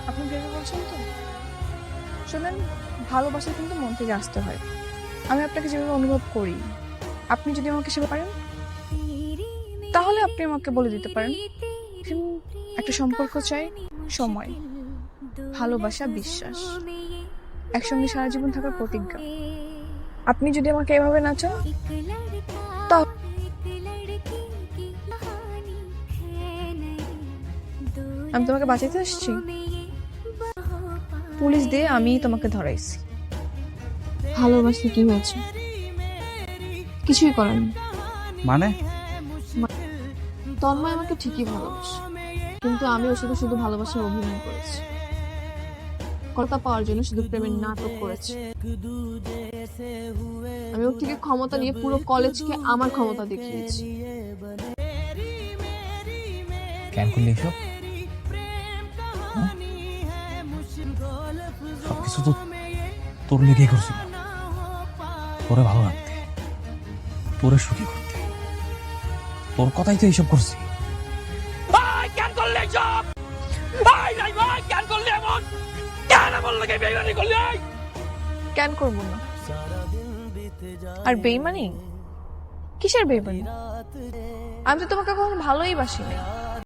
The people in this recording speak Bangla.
আপনি ভেবে বলছেন তো? শোনেন, ভালোবাসা কিন্তু মন থেকে আসতে হয়। আমি আপনাকে যেভাবে অনুভব করি, আপনি যদি আমাকে সেভাবে পারেন, তাহলে আপনি আমাকে বলে দিতে পারেন একটা সম্পর্ক চাই, সময়, ভালোবাসা, বিশ্বাস, একসঙ্গে সারা জীবন থাকার প্রতিজ্ঞা। আপনি যদি আমাকে এভাবে না চান, তাহলে আমি তোমাকে বাঁচাতে আসছি। পুলিশ দিয়ে আমি তোমাকে ধরাইছি। ভালোবাসলে কি হয়েছে? কিছুই করেনি। মানে তন্ময় আমাকে ঠিকই ভালোবাসে, কিন্তু আমি ওর সাথে শুধু ভালোবাসার অভিনয় করেছি। কথা পাওয়ার জন্য শুধু প্রেমের নাটক করেছি। আমি ওর থেকে ক্ষমতা নিয়ে পুরো কলেজকে আমার ক্ষমতা দেখিয়েছি। কেন করলি এসব? হ্যাঁ? সবকিছু তো তোর লেগেই করছিলাম, তোরে ভালো রাখতে, তোরে সুখী করতে, তোর কথাই তো এইসব করছি। ভাই কেন করলি এসব? ভাই ভাই ভাই কেন করলি এমন? কেন আমার লাগে বেইমানি করলি? কেন করবো না? আর বেইমানি? কিসের বেইমানি? আমি তো তোমাকে কখনো ভালোই বাসি নাই।